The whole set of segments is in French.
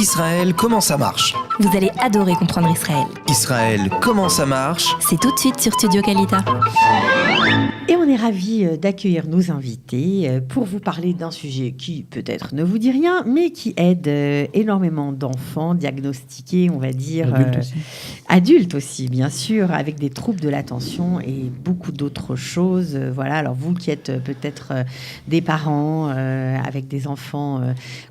Israël, comment ça marche ? Vous allez adorer comprendre Israël. Israël, comment ça marche ? C'est tout de suite sur Studio Kalita. Et on est ravis d'accueillir nos invités pour vous parler d'un sujet qui peut-être ne vous dit rien, mais qui aide énormément d'enfants diagnostiqués, on va dire, adultes aussi, bien sûr, avec des troubles de l'attention et beaucoup d'autres choses. Voilà. Alors vous qui êtes peut-être des parents avec des enfants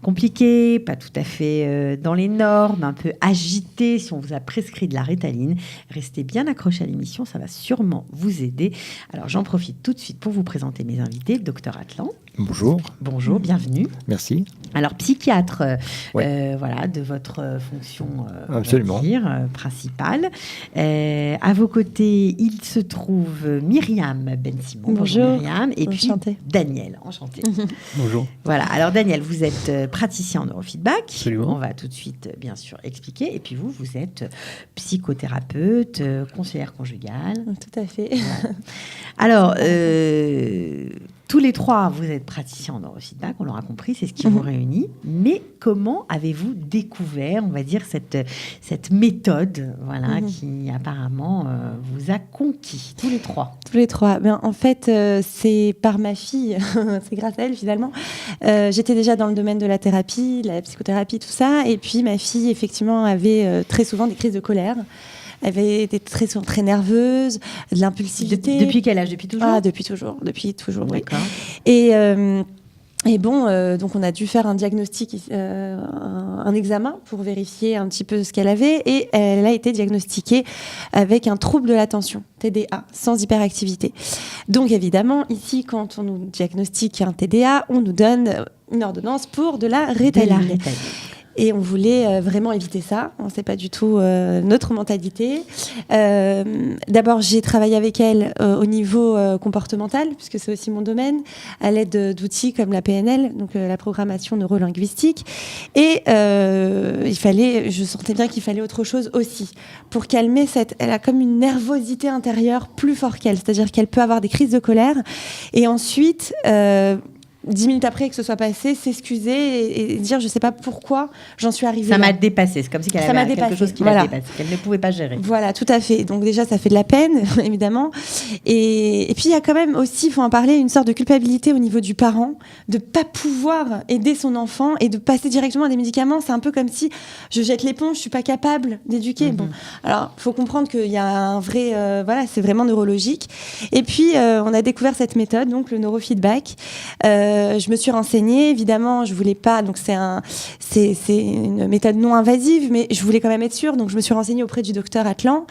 compliqués, pas tout à fait dans les normes, un peu agités, si on vous a prescrit de la Ritaline, restez bien accrochés à l'émission, ça va sûrement vous aider. Alors j'en profite tout de suite pour vous présenter mes invités, le docteur Atlan. Bonjour. Bonjour, bienvenue. Merci. Alors, psychiatre, voilà, de votre fonction Absolument. On va dire, principale. À vos côtés, il se trouve Myriam Ben-Simon. Bonjour. Myriam. Et Enchantée. puis Daniel. Enchanté. Bonjour. Voilà. Alors, Daniel, vous êtes praticien en neurofeedback. Absolument. On va tout de suite, bien sûr, expliquer. Et puis vous êtes psychothérapeute, conseillère conjugale. Tout à fait. Voilà. Alors, tous les trois, vous êtes praticiens en neurofeedback, on l'aura compris, c'est ce qui vous réunit. Mais comment avez-vous découvert, on va dire, cette méthode, voilà, qui apparemment vous a conquis, tous les trois? Tous les trois. Ben, en fait, c'est par ma fille, c'est grâce à elle finalement. J'étais déjà dans le domaine de la thérapie, la psychothérapie, tout ça. Et puis ma fille, effectivement, avait très souvent des crises de colère. Elle avait été très souvent très nerveuse, de l'impulsivité. Depuis quel âge? Depuis toujours? Depuis toujours. D'accord. Oui. Et bon, donc on a dû faire un diagnostic, un examen pour vérifier un petit peu ce qu'elle avait. Et elle a été diagnostiquée avec un trouble de l'attention, TDA, sans hyperactivité. Donc évidemment, ici, quand on nous diagnostique un TDA, on nous donne une ordonnance pour de la Ritaline. Et on voulait vraiment éviter ça. C'est pas du tout notre mentalité. D'abord, j'ai travaillé avec elle au niveau comportemental, puisque c'est aussi mon domaine, à l'aide d'outils comme la PNL, donc la programmation neurolinguistique. Et je sentais bien qu'il fallait autre chose aussi pour calmer elle a comme une nervosité intérieure plus forte qu'elle, c'est-à-dire qu'elle peut avoir des crises de colère. Et ensuite 10 minutes après que ce soit passé, s'excuser et dire je sais pas pourquoi j'en suis arrivée là. Ça m'a dépassé, c'est comme si elle avait quelque chose qui l'a dépassé, qu'elle ne pouvait pas gérer. Voilà, tout à fait. Donc déjà ça fait de la peine, évidemment. Et puis il y a quand même aussi, il faut en parler, une sorte de culpabilité au niveau du parent, de pas pouvoir aider son enfant et de passer directement à des médicaments. C'est un peu comme si je jette l'éponge, je suis pas capable d'éduquer. Bon, alors faut comprendre qu'il y a un vrai, c'est vraiment neurologique. Et puis on a découvert cette méthode, donc le neurofeedback. Je me suis renseignée, évidemment, je voulais pas, donc c'est une méthode non invasive, mais je voulais quand même être sûre, donc je me suis renseignée auprès du docteur Atlan,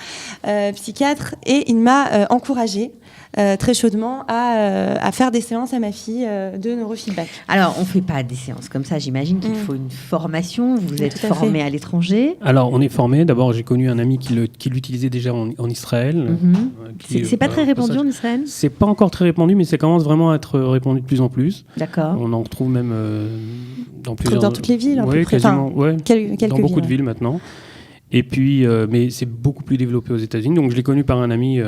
psychiatre, et il m'a encouragée très chaudement à faire des séances à ma fille de neurofeedback. Alors, on ne fait pas des séances comme ça, j'imagine qu'il faut une formation, vous êtes formé à l'étranger. Alors, on est formé, d'abord j'ai connu un ami qui l'utilisait déjà en Israël. C'est pas très répandu en Israël? C'est pas encore très répandu, mais ça commence vraiment à être répandu de plus en plus. D'accord. On en retrouve même dans plusieurs... Dans toutes les villes, à peu près. Quasiment, quelques dans beaucoup villes, de villes maintenant. Et puis, mais c'est beaucoup plus développé aux États-Unis. Donc, je l'ai connu par un ami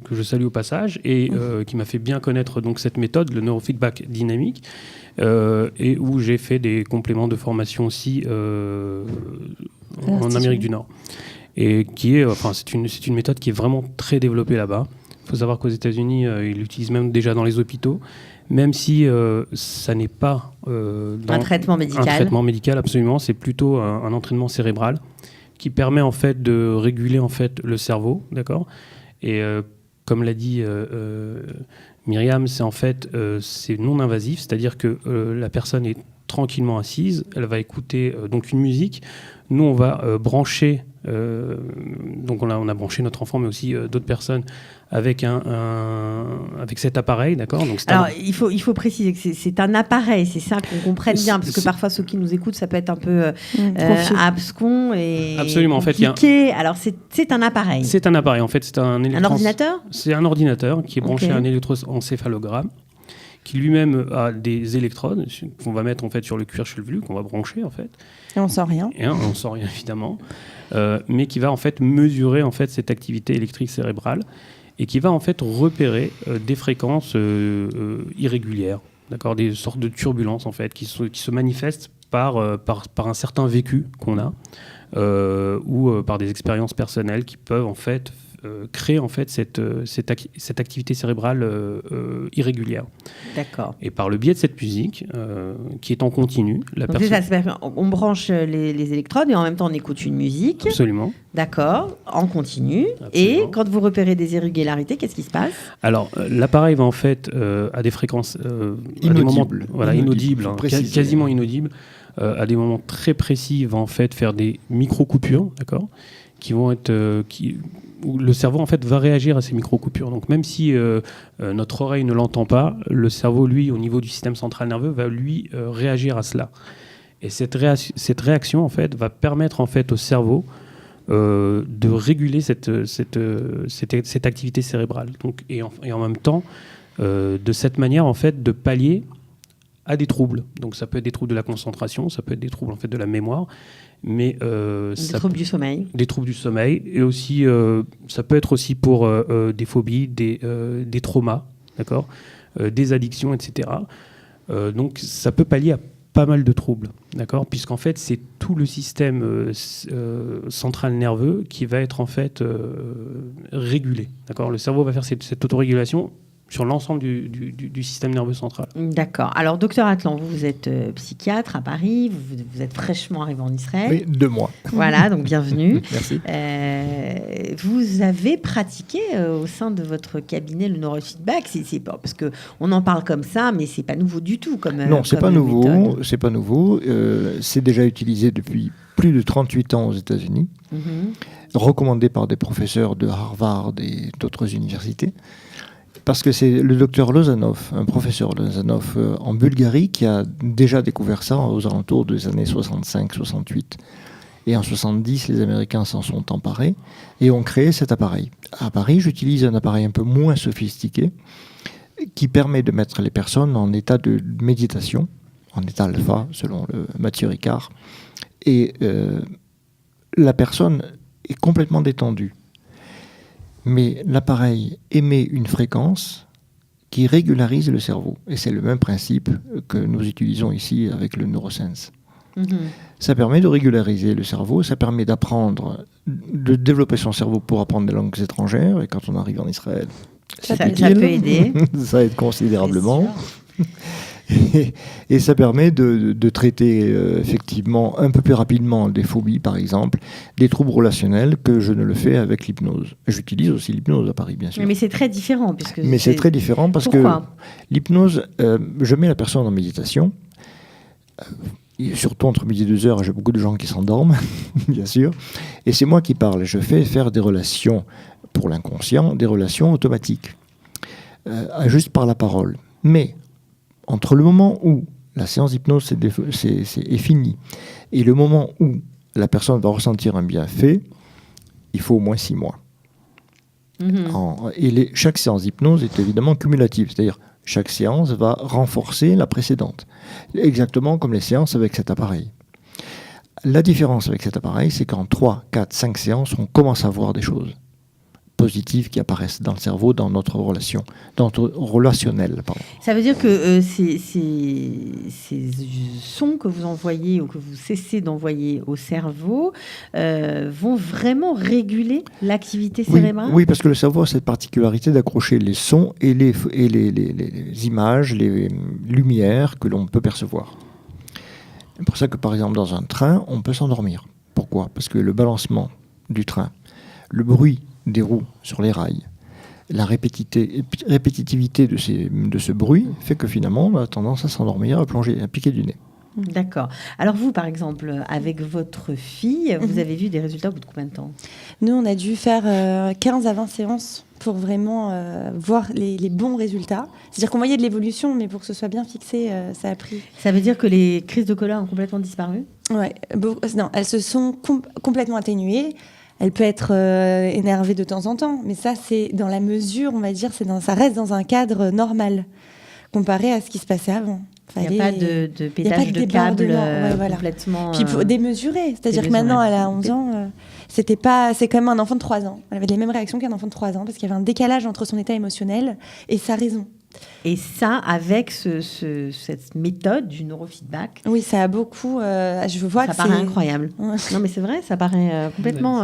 que je salue au passage et qui m'a fait bien connaître donc cette méthode, le neurofeedback dynamique, et où j'ai fait des compléments de formation aussi en Amérique du Nord. Et qui est, c'est une méthode qui est vraiment très développée là-bas. Il faut savoir qu'aux États-Unis, ils l'utilisent même déjà dans les hôpitaux, même si ça n'est pas un traitement médical. Un traitement médical, absolument. C'est plutôt un entraînement cérébral qui permet en fait de réguler en fait le cerveau, d'accord. Et comme l'a dit Myriam, c'est en fait c'est non invasif, c'est-à-dire que la personne est tranquillement assise, elle va écouter donc une musique. Nous, on va brancher, donc on a branché notre enfant, mais aussi d'autres personnes avec avec cet appareil, d'accord. Donc alors il faut préciser que c'est un appareil, c'est ça qu'on comprenne bien, parce que parfois ceux qui nous écoutent, ça peut être un peu abscon et absolument compliqué. En fait, alors c'est un appareil. C'est un appareil, en fait, c'est un ordinateur. C'est un ordinateur qui est branché à un électroencéphalogramme, qui lui-même a des électrodes qu'on va mettre en fait sur le cuir chevelu, qu'on va brancher en fait. Et on sent rien. On sent rien évidemment, mais qui va en fait mesurer en fait cette activité électrique cérébrale et qui va en fait repérer des fréquences irrégulières, d'accord, des sortes de turbulences en fait qui se manifestent par un certain vécu qu'on a ou par des expériences personnelles qui peuvent en fait créer en fait cette activité cérébrale irrégulière. D'accord. Et par le biais de cette musique qui est en continu, la Donc, personne... c'est ça, on branche les électrodes et en même temps on écoute une musique. Absolument. D'accord, en continu. Absolument. Et quand vous repérez des irrégularités, qu'est-ce qui se passe? Alors, l'appareil va en fait à des fréquences à des moments, voilà, inaudibles, hein, quasiment inaudibles, à des moments très précis, va en fait faire des micro-coupures, d'accord, qui vont être, où le cerveau en fait va réagir à ces micro-coupures. Donc, même si notre oreille ne l'entend pas, le cerveau, lui, au niveau du système central nerveux, va lui réagir à cela. Et cette réaction en fait va permettre en fait au cerveau de réguler cette activité cérébrale. Donc, et en même temps, de cette manière, en fait, de pallier à des troubles. Donc, ça peut être des troubles de la concentration, ça peut être des troubles en fait, de la mémoire, mais des troubles du sommeil. Des troubles du sommeil, et aussi, ça peut être aussi pour des phobies, des traumas, d'accord, des addictions, etc. Donc, ça peut pallier à pas mal de troubles, d'accord, puisqu'en fait c'est tout le système central nerveux qui va être en fait régulé, d'accord. Le cerveau va faire cette autorégulation sur l'ensemble du système nerveux central. D'accord. Alors, docteur Atlan, vous êtes psychiatre à Paris, vous êtes fraîchement arrivé en Israël. Oui, 2 mois. Voilà, donc bienvenue. Merci. Vous avez pratiqué au sein de votre cabinet le neurofeedback. C'est pas parce que on en parle comme ça, mais c'est pas nouveau du tout comme non, c'est comme pas nouveau. méthode. C'est pas nouveau. C'est déjà utilisé depuis plus de 38 ans aux États-Unis, recommandé par des professeurs de Harvard et d'autres universités. Parce que c'est le docteur Lozanov, un professeur Lozanov en Bulgarie, qui a déjà découvert ça aux alentours des années 65-68. Et en 70, les Américains s'en sont emparés et ont créé cet appareil. À Paris, j'utilise un appareil un peu moins sophistiqué qui permet de mettre les personnes en état de méditation, en état alpha, selon le Mathieu Ricard. Et la personne est complètement détendue. Mais l'appareil émet une fréquence qui régularise le cerveau. Et c'est le même principe que nous utilisons ici avec le NeuroSense. Ça permet de régulariser le cerveau, ça permet d'apprendre, de développer son cerveau pour apprendre des langues étrangères. Et quand on arrive en Israël, ça peut aider. Ça aide considérablement. Et ça permet de traiter effectivement un peu plus rapidement des phobies, par exemple, des troubles relationnels, que je ne le fais avec l'hypnose. J'utilise aussi l'hypnose à Paris, bien sûr. Mais c'est très différent. Mais c'est très différent parce Pourquoi ? que l'hypnose, je mets la personne en méditation, surtout entre midi et 2 heures, j'ai beaucoup de gens qui s'endorment, bien sûr, et c'est moi qui parle. Je fais faire des relations, pour l'inconscient, des relations automatiques, juste par la parole. Mais entre le moment où la séance d'hypnose est finie et le moment où la personne va ressentir un bienfait, il faut au moins 6 mois. Et chaque séance d'hypnose est évidemment cumulative, c'est-à-dire chaque séance va renforcer la précédente, exactement comme les séances avec cet appareil. La différence avec cet appareil, c'est qu'en 3, 4, 5 séances, on commence à voir des choses positives qui apparaissent dans le cerveau, dans notre relation, dans notre relationnel. Pardon. Ça veut dire que ces sons que vous envoyez ou que vous cessez d'envoyer au cerveau vont vraiment réguler l'activité cérébrale ? Oui, parce que le cerveau a cette particularité d'accrocher les sons et les images, les lumières que l'on peut percevoir. C'est pour ça que, par exemple, dans un train, on peut s'endormir. Pourquoi ? Parce que le balancement du train, le bruit des roues sur les rails, la répétitivité de ce bruit fait que finalement on a tendance à s'endormir, à plonger, à piquer du nez. D'accord. Alors vous, par exemple, avec votre fille, vous avez vu des résultats au bout de combien de temps ? Nous, on a dû faire 15 à 20 séances pour vraiment voir les bons résultats. C'est-à-dire qu'on voyait de l'évolution, mais pour que ce soit bien fixé, ça a pris. Ça veut dire que les crises de colère ont complètement disparu ? Ouais. Non, elles se sont complètement atténuées. Elle peut être énervée de temps en temps, mais ça, c'est dans la mesure, on va dire, ça reste dans un cadre normal, comparé à ce qui se passait avant. Il n'y a pas de pétage de câble complètement... Puis démesuré, c'est-à-dire que maintenant, elle a 11 ans, c'est quand même un enfant de 3 ans. Elle avait les mêmes réactions qu'un enfant de 3 ans, parce qu'il y avait un décalage entre son état émotionnel et sa raison. Et ça, avec cette méthode du neurofeedback, Oui, ça a beaucoup. Je vois ça que paraît c'est incroyable. Ouais. Non, mais c'est vrai, ça paraît complètement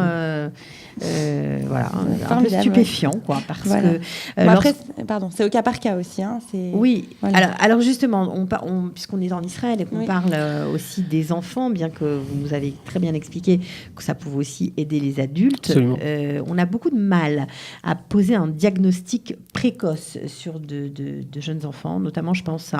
voilà, un peu Formidable, stupéfiant, quoi, parce Voilà. que Bon, après, pardon, c'est au cas par cas aussi. Hein, oui. Voilà. Alors justement, puisqu'on est en Israël et qu'on Oui. parle aussi des enfants, bien que vous nous avez très bien expliqué que ça pouvait aussi aider les adultes, on a beaucoup de mal à poser un diagnostic précoce sur de jeunes enfants. Notamment, je pense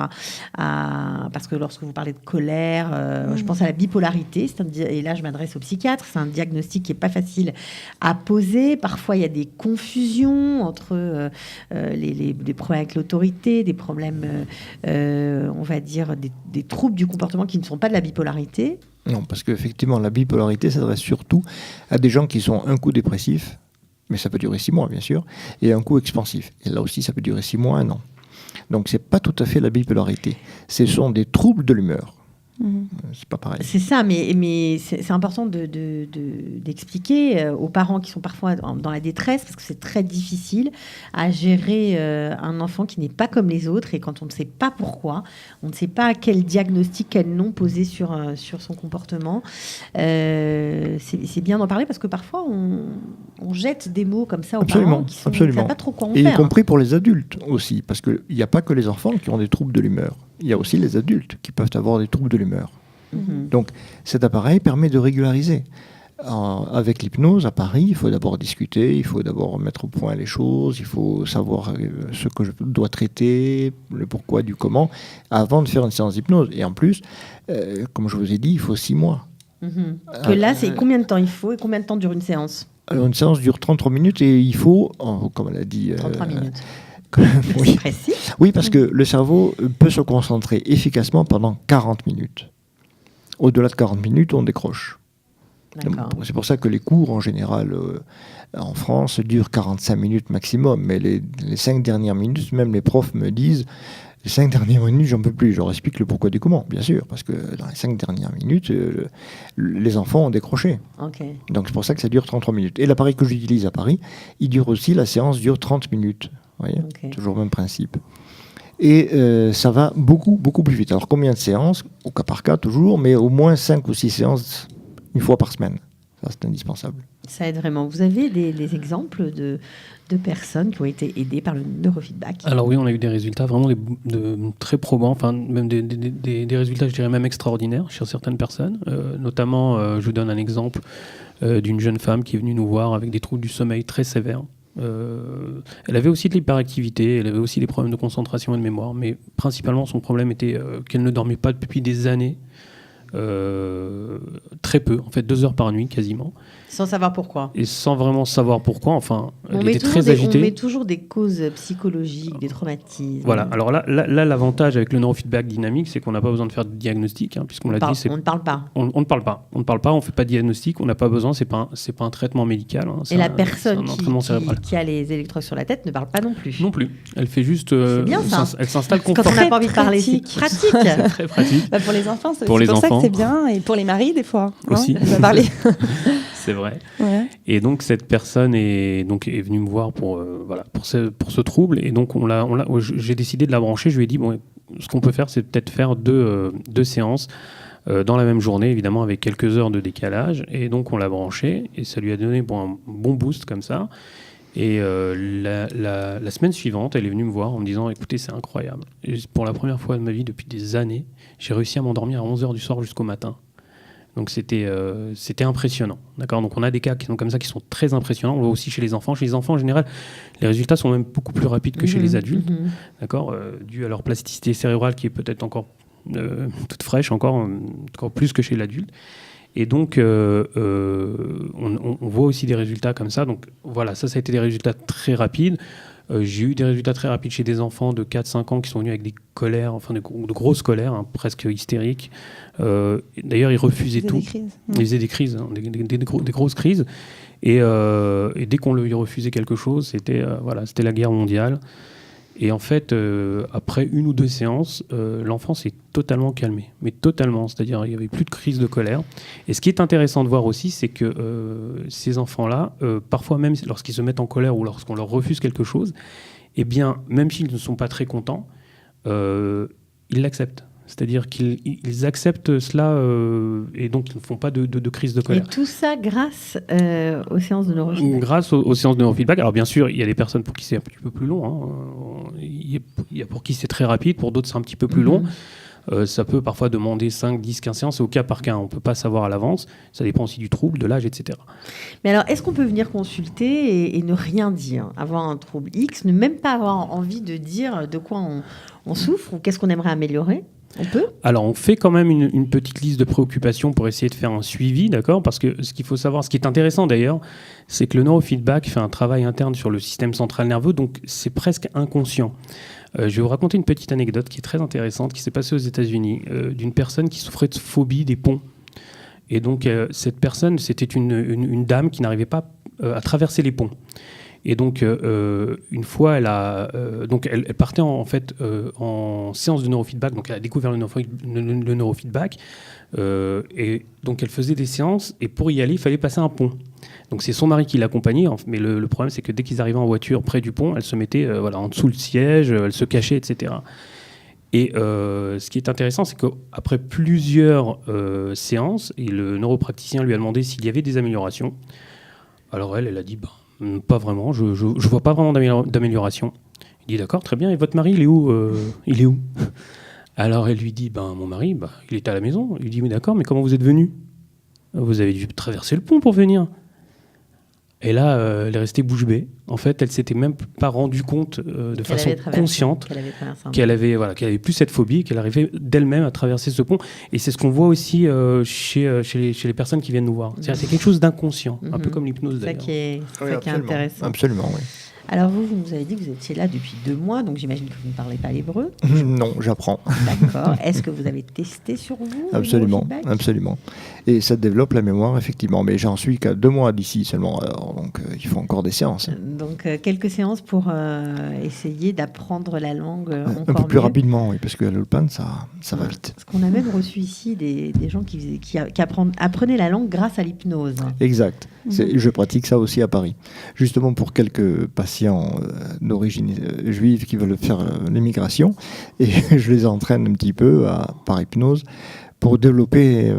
parce que lorsque vous parlez de colère, je pense à la bipolarité. Et là, je m'adresse au psychiatre. C'est un diagnostic qui n'est pas facile à poser. Parfois, il y a des confusions entre les problèmes avec l'autorité, des problèmes, on va dire, des troubles du comportement qui ne sont pas de la bipolarité. Non, parce qu'effectivement, la bipolarité s'adresse surtout à des gens qui sont un coup dépressifs, mais ça peut durer 6 mois, bien sûr, et un coup expansif. Et là aussi, ça peut durer 6 mois, 1 an. Donc, ce n'est pas tout à fait la bipolarité. Ce sont des troubles de l'humeur. C'est pas pareil. C'est ça, mais c'est important d'expliquer aux parents qui sont parfois dans la détresse, parce que c'est très difficile à gérer un enfant qui n'est pas comme les autres, et quand on ne sait pas pourquoi, on ne sait pas quel diagnostic, quel nom poser sur son comportement. C'est bien d'en parler, parce que parfois on jette des mots comme ça aux parents qui ne savent pas trop quoi en faire. Et y compris pour les adultes aussi, parce qu'il n'y a pas que les enfants qui ont des troubles de l'humeur. Il y a aussi les adultes qui peuvent avoir des troubles de l'humeur. Donc cet appareil permet de régulariser. Avec l'hypnose à Paris, il faut d'abord discuter, il faut d'abord mettre au point les choses, il faut savoir ce que je dois traiter, le pourquoi du comment, avant de faire une séance d'hypnose. Et en plus, comme je vous ai dit, il faut 6 mois. Que là, c'est combien de temps il faut et combien de temps dure une séance? Alors, une séance dure 33 minutes et il faut, comme elle a dit... 33 minutes. Oui. Précis. Oui, parce que le cerveau peut se concentrer efficacement pendant 40 minutes. Au-delà de 40 minutes, on décroche. C'est pour ça que les cours, en général, en France, durent 45 minutes maximum. Mais les 5 dernières minutes, même les profs me disent, les 5 dernières minutes, j'en peux plus. Je leur explique le pourquoi du comment, bien sûr. Parce que dans les 5 dernières minutes, les enfants ont décroché. Okay. Donc c'est pour ça que ça dure 33 minutes. Et l'appareil que j'utilise à Paris, il dure aussi, la séance dure 30 minutes. Vous voyez, toujours le même principe. Et ça va beaucoup, beaucoup plus vite. Alors combien de séances? Au cas par cas toujours, mais au moins 5 ou 6 séances une fois par semaine. Ça, c'est indispensable. Ça aide vraiment. Vous avez des exemples de personnes qui ont été aidées par le neurofeedback? Alors oui, on a eu des résultats vraiment très probants, enfin même des résultats, je dirais même extraordinaires chez certaines personnes. Notamment, je vous donne un exemple d'une jeune femme qui est venue nous voir avec des troubles du sommeil très sévères. Elle avait aussi de l'hyperactivité, elle avait aussi des problèmes de concentration et de mémoire, mais principalement son problème était qu'elle ne dormait pas depuis des années, très peu, en fait 2 heures par nuit quasiment. Sans savoir pourquoi. Et sans vraiment savoir pourquoi, enfin, elle était très agitée. On met toujours des causes psychologiques, des traumatismes. Voilà, alors là l'avantage avec le neurofeedback dynamique, c'est qu'on n'a pas besoin de faire de diagnostic, hein, puisqu'on l'a dit. On ne parle pas. On ne parle pas, on ne fait pas de diagnostic, on n'a pas besoin, c'est pas un traitement médical. Hein, et la personne qui a les électrodes sur la tête ne parle pas non plus. Non plus, elle fait juste... c'est bien ça. Elle s'installe quand on n'a pas envie de parler, c'est pratique. C'est très pratique. Bah pour les enfants, c'est pour ça enfants. que c'est bien, et pour les maris des fois. Aussi. On va parler. C'est vrai. Ouais. Et donc cette personne est venue me voir pour ce trouble, et donc j'ai décidé de la brancher. Je lui ai dit bon, ce qu'on peut faire, c'est peut-être faire deux séances dans la même journée, évidemment avec quelques heures de décalage. Et donc on l'a branché et ça lui a donné un bon boost comme ça. Et la semaine suivante, elle est venue me voir en me disant écoutez, c'est incroyable. Et pour la première fois de ma vie depuis des années, j'ai réussi à m'endormir à 11h du soir jusqu'au matin. Donc c'était impressionnant, d'accord. Donc on a des cas qui sont comme ça, qui sont très impressionnants. On le voit aussi chez les enfants. Chez les enfants, en général, les résultats sont même beaucoup plus rapides que chez les adultes, d'accord, dû à leur plasticité cérébrale qui est peut-être encore toute fraîche, encore plus que chez l'adulte. Et donc on voit aussi des résultats comme ça. Donc voilà, ça a été des résultats très rapides. J'ai eu des résultats très rapides chez des enfants de 4-5 ans qui sont venus avec des colères, enfin de grosses colères, hein, presque hystériques. D'ailleurs, ils refusaient tout. Ils faisaient des crises, hein, des grosses crises. Et dès qu'on lui refusait quelque chose, c'était la guerre mondiale. Et en fait, après 1 ou 2 séances, l'enfant s'est totalement calmé. Mais totalement, c'est-à-dire il n'y avait plus de crise de colère. Et ce qui est intéressant de voir aussi, c'est que ces enfants-là, parfois même lorsqu'ils se mettent en colère ou lorsqu'on leur refuse quelque chose, eh bien, même s'ils ne sont pas très contents, ils l'acceptent. C'est-à-dire qu'ils acceptent cela et donc ils ne font pas de crise de colère. Et tout ça grâce aux séances de neurofeedback. Grâce aux séances de neurofeedback. Alors bien sûr, il y a des personnes pour qui c'est un petit peu plus long. Hein. Il y a pour qui c'est très rapide, pour d'autres c'est un petit peu plus long. Ça peut parfois demander 5, 10, 15 séances, c'est au cas par cas. On ne peut pas savoir à l'avance. Ça dépend aussi du trouble, de l'âge, etc. Mais alors, est-ce qu'on peut venir consulter et ne rien dire, avoir un trouble X, ne même pas avoir envie de dire de quoi on souffre ou qu'est-ce qu'on aimerait améliorer? On peut ? Alors, on fait quand même une petite liste de préoccupations pour essayer de faire un suivi, d'accord ? Parce que ce qu'il faut savoir, ce qui est intéressant d'ailleurs, c'est que le neurofeedback fait un travail interne sur le système central nerveux, donc c'est presque inconscient. Je vais vous raconter une petite anecdote qui est très intéressante, qui s'est passée aux États-Unis, d'une personne qui souffrait de phobie des ponts. Et donc, cette personne, c'était une dame qui n'arrivait pas à traverser les ponts. Et donc, une fois, elle partait en séance de neurofeedback. Donc, elle a découvert le neurofeedback. Et donc, elle faisait des séances. Et pour y aller, il fallait passer un pont. Donc, c'est son mari qui l'accompagnait. Mais le problème, c'est que dès qu'ils arrivaient en voiture près du pont, elle se mettait en dessous le siège, elle se cachait, etc. Et ce qui est intéressant, c'est qu'après plusieurs séances, et le neuropraticien lui a demandé s'il y avait des améliorations. Alors, elle a dit pas vraiment, je vois pas vraiment d'amélioration. Il dit d'accord, très bien, et votre mari, il est où Alors elle lui dit, mon mari, il était à la maison. Il lui dit, mais d'accord, mais comment vous êtes venu ? Vous avez dû traverser le pont pour venir. Et là, elle est restée bouche bée. En fait, elle s'était même pas rendue compte de façon consciente qu'elle avait plus cette phobie, qu'elle arrivait d'elle-même à traverser ce pont. Et c'est ce qu'on voit aussi chez les personnes qui viennent nous voir. C'est quelque chose d'inconscient, un peu comme l'hypnose d'ailleurs. C'est ça qui est intéressant. Absolument, oui. Alors vous nous avez dit que vous étiez là depuis 2 mois, donc j'imagine que vous ne parlez pas l'hébreu. Non, j'apprends. D'accord. Est-ce que vous avez testé sur vous ? Absolument, absolument. Et ça développe la mémoire, effectivement. Mais j'en suis qu'à 2 mois d'ici seulement, alors, donc il faut encore des séances. Donc quelques séances pour essayer d'apprendre la langue encore un peu plus mieux. rapidement, oui, parce que l'Ulpan, ça va vite. Parce qu'on a même reçu ici des gens qui apprenaient la langue grâce à l'hypnose. Exact. Je pratique ça aussi à Paris. Justement pour quelques patients d'origine juive qui veulent faire l'immigration. Et je les entraîne un petit peu par hypnose pour développer,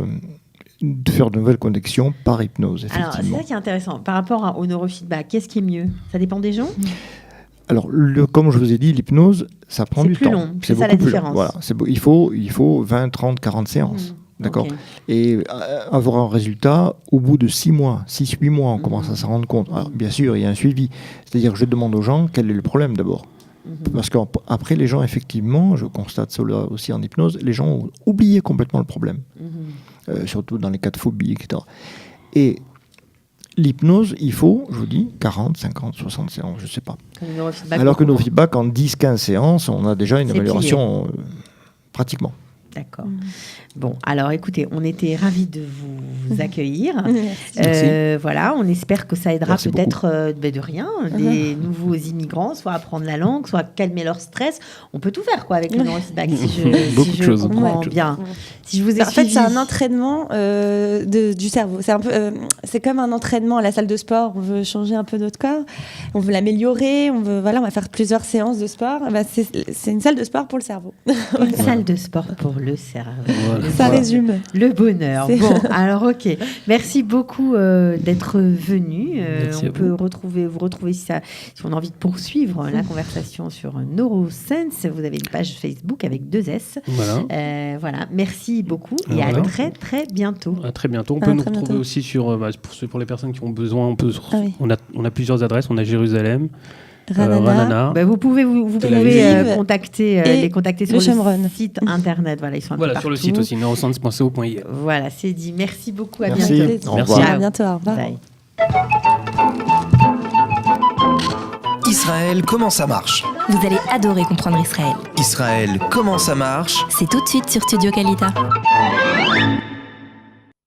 de faire de nouvelles connexions par hypnose, effectivement. Alors, c'est ça qui est intéressant. Par rapport au neurofeedback, qu'est-ce qui est mieux ? Ça dépend des gens ? Alors, comme je vous ai dit, l'hypnose, ça prend du temps. C'est plus long, c'est ça la différence. Voilà, il faut 20, 30, 40 séances. D'accord. Okay. Et avoir un résultat au bout de 6 mois, 6-8 mois, on commence à s'en rendre compte. Alors, bien sûr, il y a un suivi. C'est-à-dire que je demande aux gens quel est le problème d'abord. Parce qu'après, les gens, effectivement, je constate ça aussi en hypnose, les gens ont oublié complètement le problème. Surtout dans les cas de phobie, etc. Et l'hypnose, il faut, je vous dis, 40, 50, 60 séances, je ne sais pas. Alors que nos feedbacks, en 10-15 séances, on a déjà une amélioration pratiquement. D'accord. Bon, alors écoutez, on était ravis de vous accueillir. Voilà, on espère que ça aidera peut-être de rien, des nouveaux immigrants, soit à apprendre la langue, soit à calmer leur stress. On peut tout faire avec le neurofeedback, si je comprends bien. Si je vous ai en fait, c'est un entraînement du cerveau. C'est comme un entraînement à la salle de sport. On veut changer un peu notre corps, on veut l'améliorer, on va faire plusieurs séances de sport. C'est une salle de sport pour le cerveau. Une salle de sport pour le cerveau. Voilà. Ça résume. Le bonheur. Bon, alors ok. Merci beaucoup d'être venu. On peut vous retrouver si on a envie de poursuivre la conversation sur Neurosense. Vous avez une page Facebook avec 2 S. Voilà. Merci beaucoup et à très très bientôt. À très bientôt. On peut nous retrouver aussi pour les personnes qui ont besoin. On a plusieurs adresses. On a Jérusalem. Ranana. Vous pouvez contacter sur le site internet. Voilà, ils sont sur le site aussi, neurosense.co.ir. Voilà, c'est dit. Merci beaucoup. Merci. Bientôt. Merci. À bientôt. Au revoir. Bye. Israël, comment ça marche ? Vous allez adorer comprendre Israël. Israël, comment ça marche ? C'est tout de suite sur Studio Kalita.